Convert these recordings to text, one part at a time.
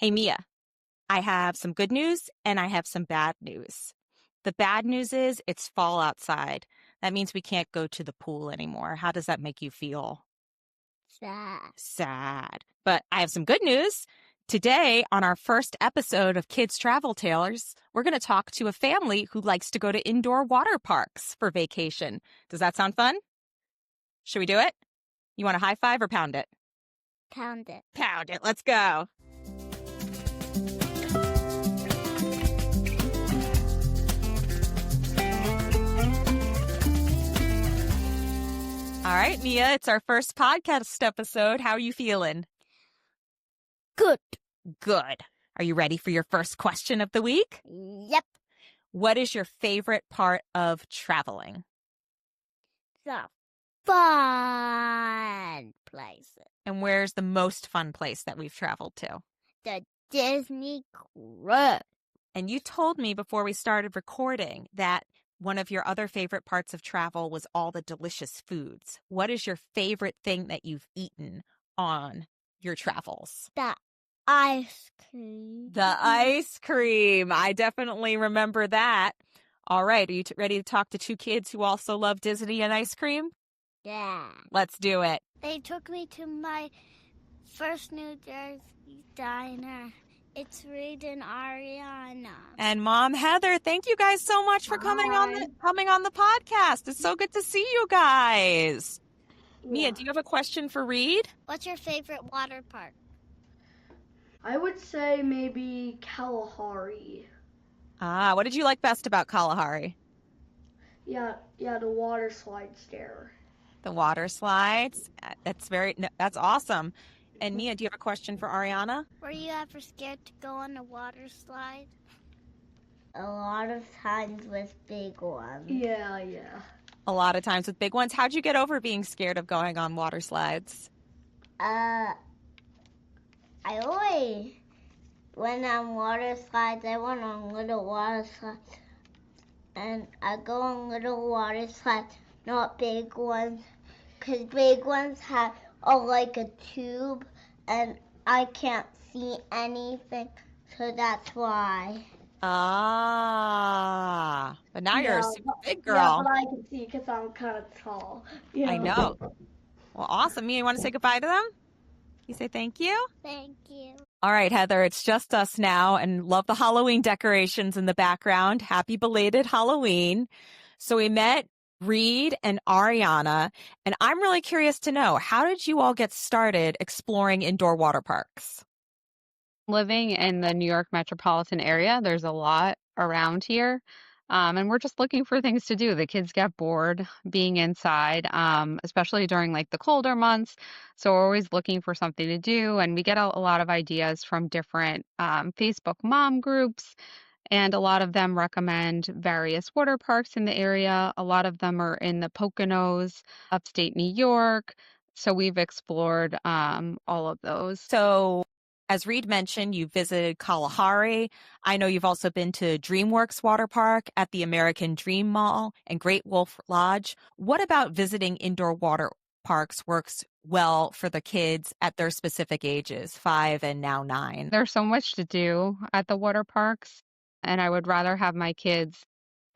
Hey, Mia, I have some good news and I have some bad news. The bad news is it's fall outside. That means we can't go to the pool anymore. How does that make you feel? Sad. Sad. But I have some good news. Today, on our first episode of Kids Travel Tales, we're going to talk to a family who likes to go to indoor water parks for vacation. Does that sound fun? Should we do it? You want a high five or pound it? Pound it. Pound it. Let's go. All right, Mia, it's our first podcast episode. How are you feeling? Good. Good. Are you ready for your first question of the week? Yep. What is your favorite part of traveling? The fun places. And where's the most fun place that we've traveled to? The Disney Cruise. And you told me before we started recording that one of your other favorite parts of travel was all the delicious foods. What is your favorite thing that you've eaten on your travels? The ice cream. The ice cream. I definitely remember that. All right. Are you ready to talk to two kids who also love Disney and ice cream? Yeah. Let's do it. They took me to my first New Jersey diner. It's Reed and Ariana. And Mom Heather, thank you guys so much for coming on the podcast. It's so good to see you guys. Yeah. Mia, do you have a question for Reed? What's your favorite water park? I would say maybe Kalahari. What did you like best about Kalahari? Yeah, the water slides there. The water slides? That's awesome. And Mia, do you have a question for Ariana? Were you ever scared to go on a water slide? A lot of times with big ones. Yeah. A lot of times with big ones. How'd you get over being scared of going on water slides? I always went on water slides. I went on little water slides. And I go on little water slides, not big ones. Because big ones have like a tube, and I can't see anything, so that's why. But now you're a super big girl. Yeah, but I can see because I'm kind of tall. Yeah. I know. Well, awesome. Mia, you want to say goodbye to them? You say thank you? Thank you. All right, Heather, it's just us now, and love the Halloween decorations in the background. Happy belated Halloween. So we met Reed and Ariana, and I'm really curious to know, how did you all get started exploring indoor water parks? Living in the New York metropolitan area, there's a lot around here. And we're just looking for things to do. The kids get bored being inside, especially during like the colder months. So we're always looking for something to do. And we get a lot of ideas from different Facebook mom groups. And a lot of them recommend various water parks in the area. A lot of them are in the Poconos, upstate New York. So we've explored all of those. So as Reed mentioned, you visited Kalahari. I know you've also been to DreamWorks Water Park at the American Dream Mall and Great Wolf Lodge. What about visiting indoor water parks works well for the kids at their specific ages, 5 and now 9? There's so much to do at the water parks, and I would rather have my kids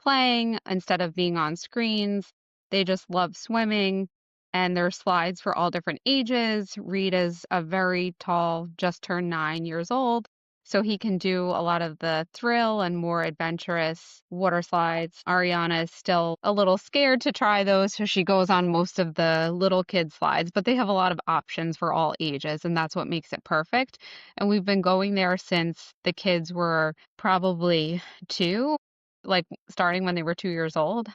playing instead of being on screens. They just love swimming. And there's slides for all different ages. Reed is a very tall, just turned 9 years old. So he can do a lot of the thrill and more adventurous water slides. Ariana is still a little scared to try those, so she goes on most of the little kid slides. But they have a lot of options for all ages, and that's what makes it perfect. And we've been going there since the kids were probably 2, like starting when they were 2 years old.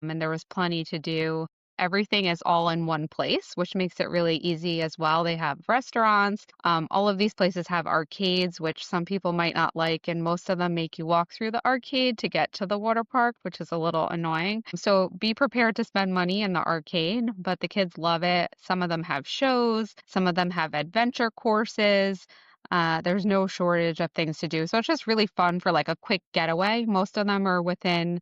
And there was plenty to do. Everything is all in one place, which makes it really easy as well. They have restaurants. All of these places have arcades, which some people might not like, and most of them make you walk through the arcade to get to the water park, which is a little annoying. So be prepared to spend money in the arcade, but the kids love it. Some of them have shows. Some of them have adventure courses. There's no shortage of things to do. So it's just really fun for like a quick getaway. Most of them are within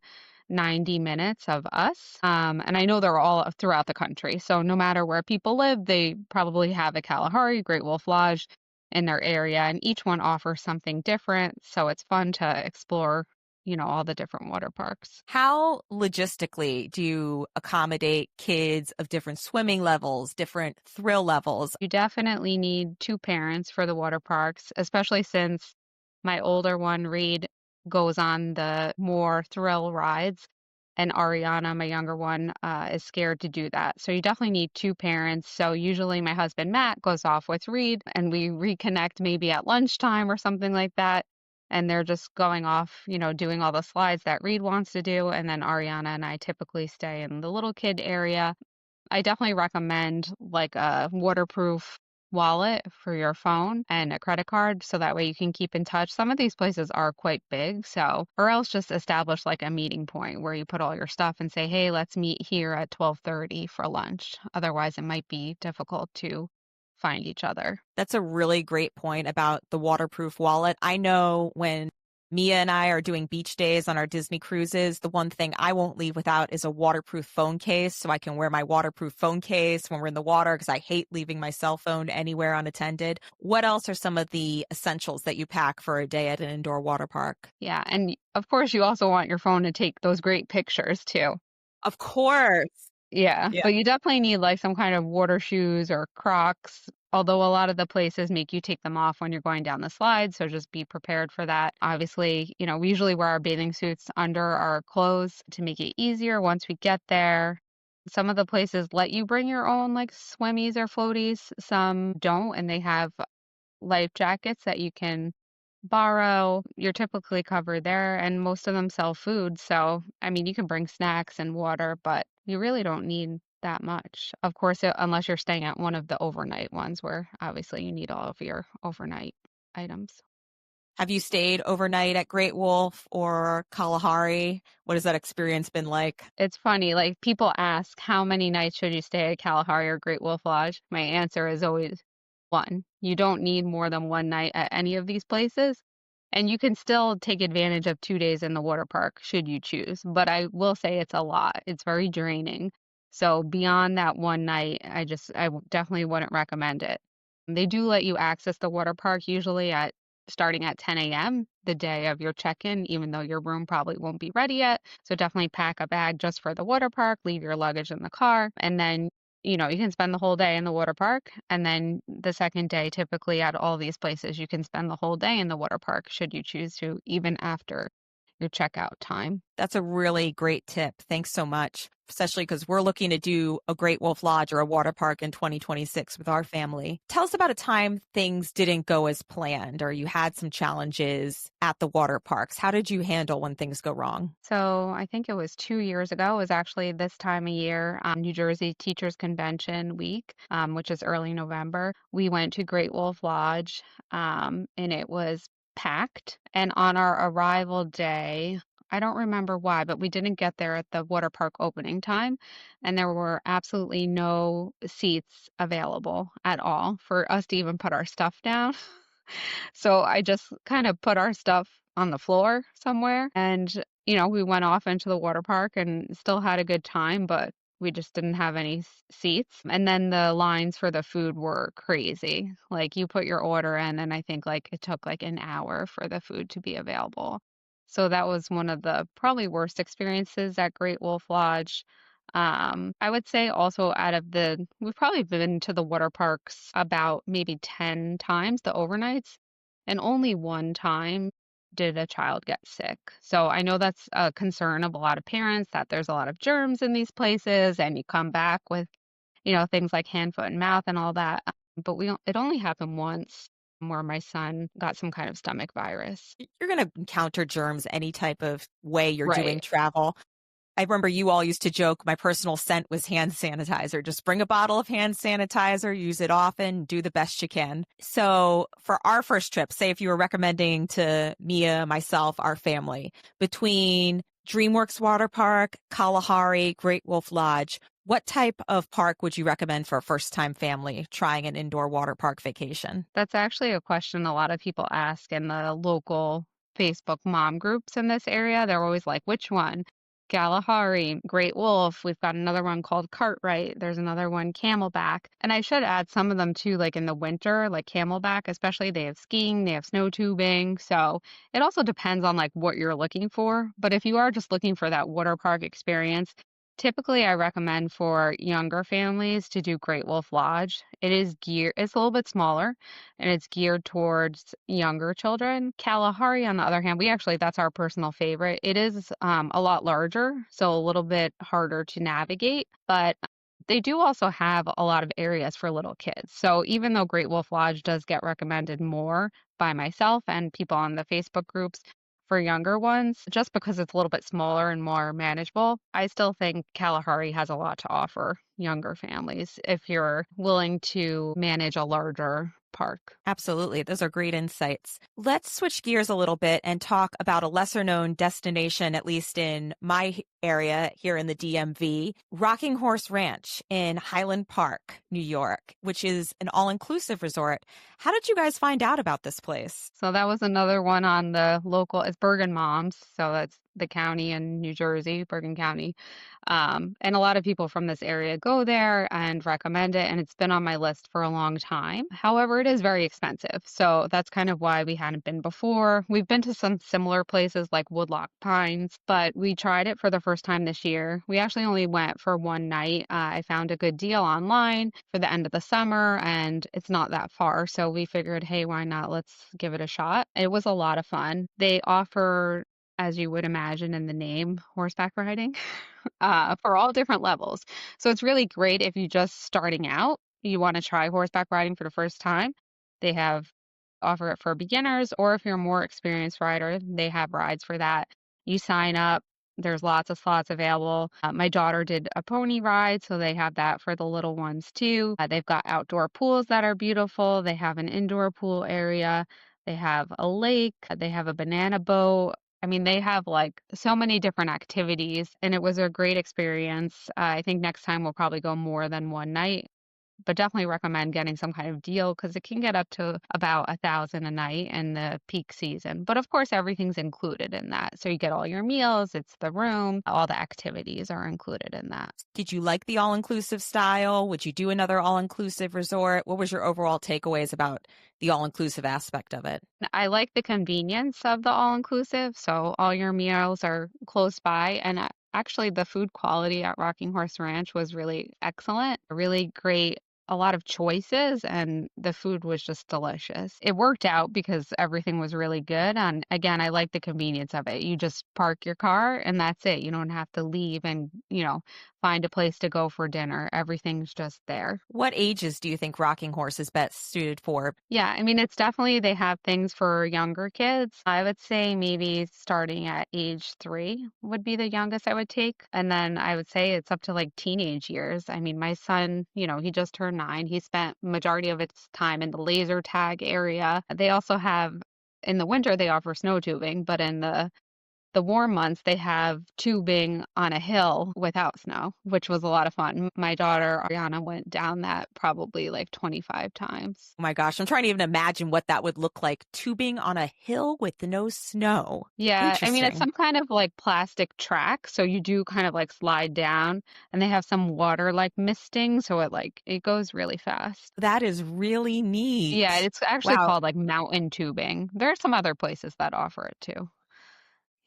90 minutes of us. And I know they're all throughout the country. So no matter where people live, they probably have a Kalahari, Great Wolf Lodge. in their area, and each one offers something different. So it's fun to explore, all the different water parks. How logistically do you accommodate kids of different swimming levels, different thrill levels? You definitely need two parents for the water parks, especially since my older one, Reed, goes on the more thrill rides, and Ariana, my younger one, is scared to do that. So you definitely need two parents. So usually my husband, Matt, goes off with Reed, and we reconnect maybe at lunchtime or something like that. And they're just going off, doing all the slides that Reed wants to do. And then Ariana and I typically stay in the little kid area. I definitely recommend like a waterproof wallet for your phone and a credit card so that way you can keep in touch. Some of these places are quite big, so or else just establish like a meeting point where you put all your stuff and say, "Hey, let's meet here at 12:30 for lunch." Otherwise, it might be difficult to find each other. That's a really great point about the waterproof wallet. I know when Mia and I are doing beach days on our Disney cruises, the one thing I won't leave without is a waterproof phone case so I can wear my waterproof phone case when we're in the water because I hate leaving my cell phone anywhere unattended. What else are some of the essentials that you pack for a day at an indoor water park? Yeah, and of course you also want your phone to take those great pictures too. Of course. Yeah, Yeah. but you definitely need like some kind of water shoes or Crocs, although a lot of the places make you take them off when you're going down the slide, so just be prepared for that. Obviously, we usually wear our bathing suits under our clothes to make it easier once we get there. Some of the places let you bring your own like swimmies or floaties, some don't, and they have life jackets that you can borrow. You're typically covered there, and most of them sell food. So, I mean, you can bring snacks and water, but you really don't need that much. Of course, unless you're staying at one of the overnight ones where obviously you need all of your overnight items. Have you stayed overnight at Great Wolf or Kalahari? What has that experience been like? It's funny, like people ask, how many nights should you stay at Kalahari or Great Wolf Lodge? My answer is always one. You don't need more than one night at any of these places. And you can still take advantage of 2 days in the water park should you choose. But I will say it's a lot. It's very draining. So beyond that one night, definitely wouldn't recommend it. They do let you access the water park usually at starting at 10 a.m. the day of your check-in, even though your room probably won't be ready yet. So definitely pack a bag just for the water park, leave your luggage in the car, and then you can spend the whole day in the water park. And then the second day, typically at all these places, you can spend the whole day in the water park should you choose to, even after your checkout time. That's a really great tip. Thanks so much, especially because we're looking to do a Great Wolf Lodge or a water park in 2026 with our family. Tell us about a time things didn't go as planned or you had some challenges at the water parks. How did you handle when things go wrong? So I think it was 2 years ago. It was actually this time of year, New Jersey Teachers Convention week, which is early November. We went to Great Wolf Lodge, and it was packed. And on our arrival day, I don't remember why, but we didn't get there at the water park opening time, and there were absolutely no seats available at all for us to even put our stuff down. So I just kind of put our stuff on the floor somewhere, and we went off into the water park and still had a good time, but we just didn't have any seats. And then the lines for the food were crazy. Like you put your order in, and I think like it took like an hour for the food to be available. So that was one of the probably worst experiences at Great Wolf Lodge. I would say also we've probably been to the water parks about maybe 10 times, the overnights, and only one time did a child get sick. So I know that's a concern of a lot of parents that there's a lot of germs in these places and you come back with, things like hand, foot, and mouth and all that. But it only happened once where my son got some kind of stomach virus. You're going to encounter germs any type of way you're doing Right. travel. I remember you all used to joke my personal scent was hand sanitizer. Just bring a bottle of hand sanitizer, use it often, do the best you can. So for our first trip, say if you were recommending to Mia, myself, our family, between DreamWorks Water Park, Kalahari, Great Wolf Lodge, what type of park would you recommend for a first-time family trying an indoor water park vacation? That's actually a question a lot of people ask in the local Facebook mom groups in this area. They're always like, which one? Kalahari, Great Wolf. We've got another one called Cartwright. There's another one, Camelback. And I should add some of them too, like in the winter, like Camelback, especially they have skiing, they have snow tubing. So it also depends on like what you're looking for. But if you are just looking for that water park experience, typically I recommend for younger families to do Great Wolf Lodge. It's a little bit smaller and it's geared towards younger children. Kalahari, on the other hand, that's our personal favorite. It is a lot larger, so a little bit harder to navigate, but they do also have a lot of areas for little kids. So even though Great Wolf Lodge does get recommended more by myself and people on the Facebook groups, for younger ones, just because it's a little bit smaller and more manageable, I still think Kalahari has a lot to offer younger families if you're willing to manage a larger park. Absolutely. Those are great insights. Let's switch gears a little bit and talk about a lesser known destination, at least in my area here in the DMV, Rocking Horse Ranch in Highland Park, New York, which is an all-inclusive resort. How did you guys find out about this place? So that was another one on the local, it's Bergen Moms. So that's the county in New Jersey, Bergen County. And a lot of people from this area go there and recommend it. And it's been on my list for a long time. However, it is very expensive. So that's kind of why we hadn't been before. We've been to some similar places like Woodlock Pines, but we tried it for the first time this year. We actually only went for one night. I found a good deal online for the end of the summer and it's not that far. So we figured, hey, why not? Let's give it a shot. It was a lot of fun. They offer, as you would imagine in the name, horseback riding for all different levels. So it's really great if you're just starting out, you want to try horseback riding for the first time. They have offer it for beginners, or if you're a more experienced rider, they have rides for that. You sign up. There's lots of slots available. My daughter did a pony ride, so they have that for the little ones too. They've got outdoor pools that are beautiful. They have an indoor pool area. They have a lake. They have a banana boat. I mean, they have like so many different activities, and it was a great experience. I think next time we'll probably go more than one night, but definitely recommend getting some kind of deal because it can get up to about 1,000 a night in the peak season. But of course, everything's included in that. So you get all your meals, it's the room, all the activities are included in that. Did you like the all-inclusive style? Would you do another all-inclusive resort? What was your overall takeaways about the all-inclusive aspect of it? I like the convenience of the all-inclusive. So all your meals are close by. And actually, the food quality at Rocking Horse Ranch was really excellent, really great, a lot of choices, and the food was just delicious. It worked out because everything was really good. And again, I like the convenience of it. You just park your car and that's it. You don't have to leave and, find a place to go for dinner. Everything's just there. What ages do you think Rocking Horse is best suited for? Yeah, I mean, it's definitely, they have things for younger kids. I would say maybe starting at age 3 would be the youngest I would take. And then I would say it's up to like teenage years. I mean, my son, he just turned 9. He spent majority of his time in the laser tag area. They also have, in the winter, they offer snow tubing, but in the warm months, they have tubing on a hill without snow, which was a lot of fun. My daughter, Ariana, went down that probably like 25 times. Oh my gosh, I'm trying to even imagine what that would look like, tubing on a hill with no snow. Yeah, I mean, it's Interesting. some kind of like plastic track. So you do kind of like slide down and they have some water like misting. So it goes really fast. That is really neat. Yeah, it's actually Wow. called like mountain tubing. There are some other places that offer it too.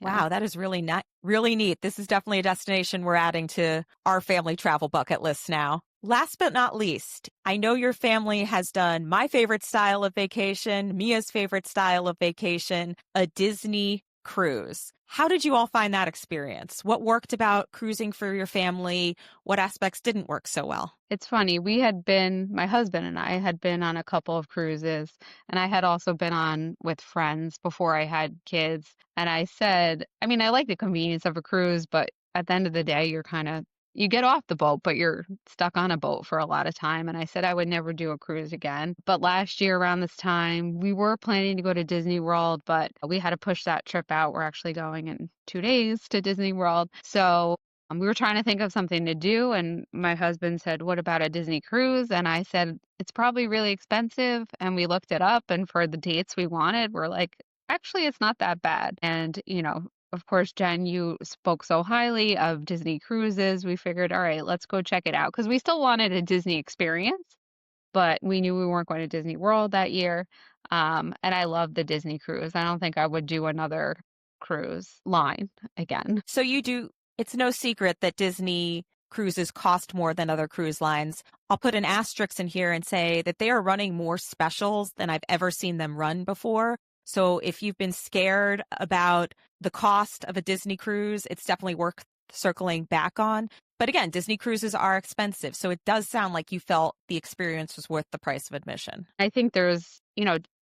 Yeah. Wow, that is really neat. This is definitely a destination we're adding to our family travel bucket list now. Last but not least, I know your family has done my favorite style of vacation, Mia's favorite style of vacation, a Disney cruise. How did you all find that experience? What worked about cruising for your family? What aspects didn't work so well? It's funny. My husband and I had been on a couple of cruises, and I had also been on with friends before I had kids. And I said, I mean, I like the convenience of a cruise, but at the end of the day, you get off the boat, but you're stuck on a boat for a lot of time. And I said I would never do a cruise again. But last year around this time, we were planning to go to Disney World, but we had to push that trip out. We're actually going in 2 days to Disney World. So we were trying to think of something to do. And my husband said, what about a Disney cruise? And I said, it's probably really expensive. And we looked it up. And for the dates we wanted, we're like, actually, it's not that bad. And, of course, Jen, you spoke so highly of Disney cruises. We figured, all right, let's go check it out because we still wanted a Disney experience, but we knew we weren't going to Disney World that year. And I love the Disney cruise. I don't think I would do another cruise line again. So it's no secret that Disney cruises cost more than other cruise lines. I'll put an asterisk in here and say that they are running more specials than I've ever seen them run before. So if you've been scared about the cost of a Disney cruise, it's definitely worth circling back on. But again, Disney cruises are expensive. So it does sound like you felt the experience was worth the price of admission. I think there's,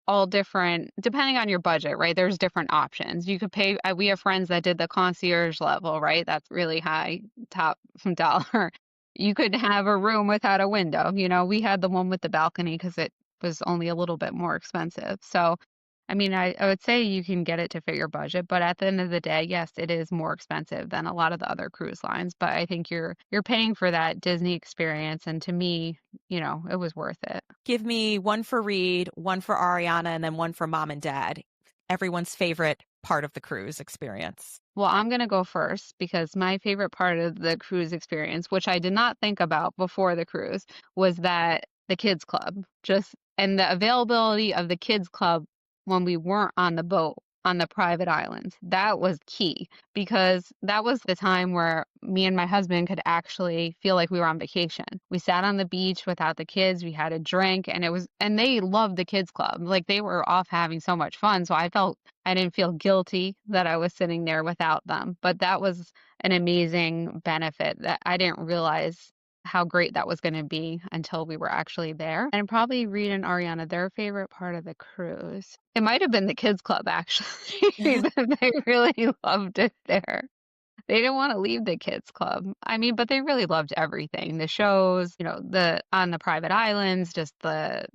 all different, depending on your budget, right? There's different options. You could pay, we have friends that did the concierge level, right? That's really high, top dollar. You could have a room without a window. We had the one with the balcony because it was only a little bit more expensive. So, I mean, I would say you can get it to fit your budget, but at the end of the day, yes, it is more expensive than a lot of the other cruise lines. But I think you're paying for that Disney experience, and to me, it was worth it. Give me one for Reed, one for Ariana, and then one for mom and dad. Everyone's favorite part of the cruise experience. Well, I'm going to go first because my favorite part of the cruise experience, which I did not think about before the cruise, was that the kids club and the availability of the kids club when we weren't on the boat on the private islands. That was key because that was the time where me and my husband could actually feel like we were on vacation. We sat on the beach without the kids, we had a drink, and they loved the kids club. Like they were off having so much fun. So I didn't feel guilty that I was sitting there without them. But that was an amazing benefit that I didn't realize how great that was going to be until we were actually there. And probably Reed and Ariana, their favorite part of the cruise. It might have been the kids club, actually. They really loved it there. They didn't want to leave the kids club. I mean, but they really loved everything. The shows, on the private islands, just the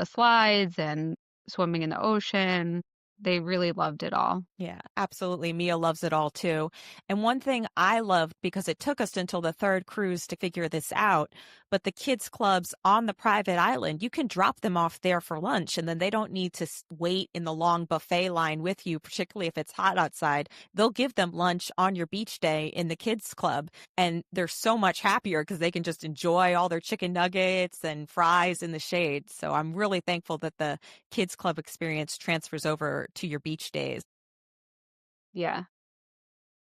slides and swimming in the ocean. They really loved it all. Yeah, absolutely. Mia loves it all too. And one thing I loved, because it took us until the third cruise to figure this out, but the kids' clubs on the private island, you can drop them off there for lunch and then they don't need to wait in the long buffet line with you, particularly if it's hot outside. They'll give them lunch on your beach day in the kids' club. And they're so much happier because they can just enjoy all their chicken nuggets and fries in the shade. So I'm really thankful that the kids' club experience transfers over to your beach days. Yeah.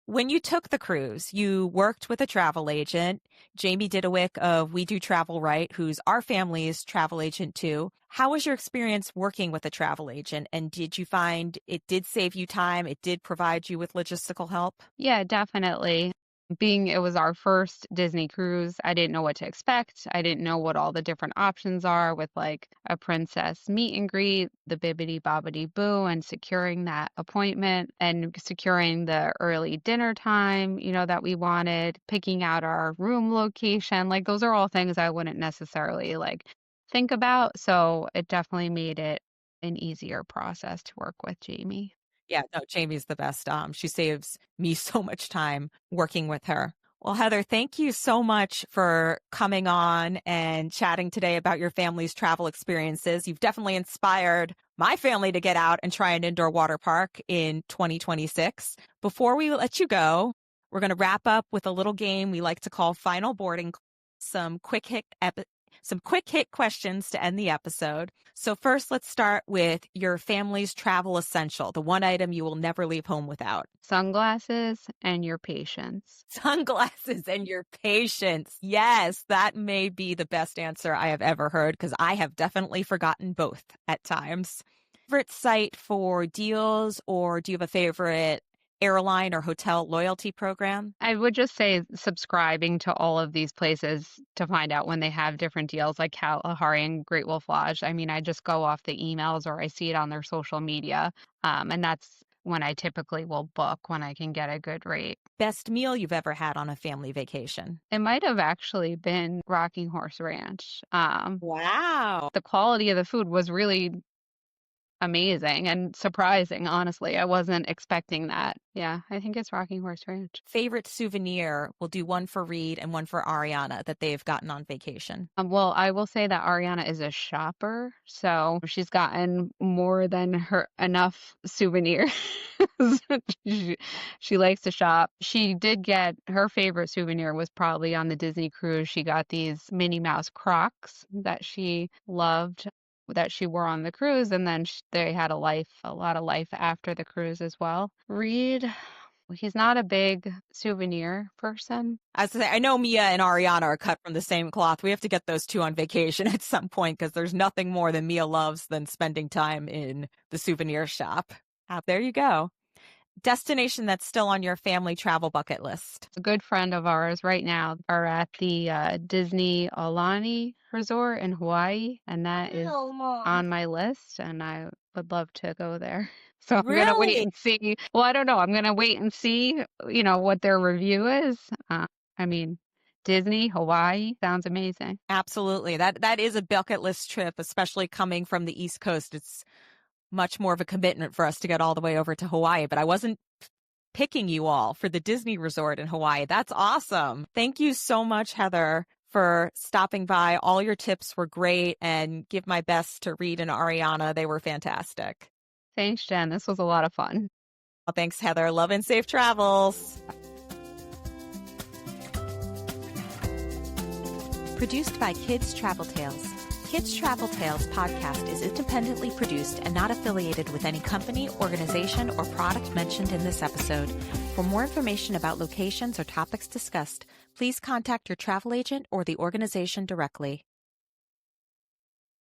When you took the cruise, you worked with a travel agent, Jamie Didowick of We Do Travel Right, who's our family's travel agent too. How was your experience working with a travel agent? And did you find it did save you time? It did provide you with logistical help? Yeah, definitely. Being it was our first Disney cruise, I didn't know what to expect. I didn't know what all the different options are with like a princess meet and greet, the bibbidi bobbidi boo, and securing that appointment and securing the early dinner time, that we wanted, picking out our room location. Like those are all things I wouldn't necessarily like think about. So it definitely made it an easier process to work with Jamie. Yeah, no, Jamie's the best. She saves me so much time working with her. Well, Heather, thank you so much for coming on and chatting today about your family's travel experiences. You've definitely inspired my family to get out and try an indoor water park in 2026. Before we let you go, we're going to wrap up with a little game we like to call Final Boarding, some quick hit questions to end the episode. So first, let's start with your family's travel essential, the one item you will never leave home without. Sunglasses and your patience. Sunglasses and your patience. Yes, that may be the best answer I have ever heard because I have definitely forgotten both at times. Favorite site for deals, or do you have a favorite airline or hotel loyalty program? I would just say subscribing to all of these places to find out when they have different deals like Kalahari and Great Wolf Lodge. I mean, I just go off the emails or I see it on their social media. And that's when I typically will book when I can get a good rate. Best meal you've ever had on a family vacation? It might have actually been Rocking Horse Ranch. Wow. The quality of the food was really amazing and surprising, honestly. I wasn't expecting that. Yeah, I think it's Rocking Horse Ranch. Favorite souvenir? We'll do one for Reed and one for Ariana that they've gotten on vacation. Well, I will say that Ariana is a shopper, so she's gotten more than her enough souvenirs. She likes to shop. She did get her favorite souvenir was probably on the Disney cruise. She got these Minnie Mouse Crocs that she loved that she wore on the cruise, and then they had a lot of life after the cruise as well. Reed, he's not a big souvenir person. As I say, I know Mia and Ariana are cut from the same cloth. We have to get those two on vacation at some point because there's nothing more than Mia loves than spending time in the souvenir shop. There you go. Destination that's still on your family travel bucket list. A good friend of ours right now are at the Disney Aulani Resort in Hawaii, and that is on my list, and I would love to go there. So I'm going to wait and see. Well, I don't know. I'm going to wait and see, what their review is. I mean, Disney, Hawaii sounds amazing. Absolutely. That is a bucket list trip, especially coming from the East Coast. It's much more of a commitment for us to get all the way over to Hawaii, but I wasn't picking you all for the Disney resort in Hawaii. That's awesome. Thank you so much, Heather, for stopping by. All your tips were great, and give my best to Reed and Ariana. They were fantastic. Thanks, Jen. This was a lot of fun. Well, thanks, Heather. Love and safe travels. Produced by Kids Travel Tales. Kids Travel Tales podcast is independently produced and not affiliated with any company, organization, or product mentioned in this episode. For more information about locations or topics discussed, please contact your travel agent or the organization directly.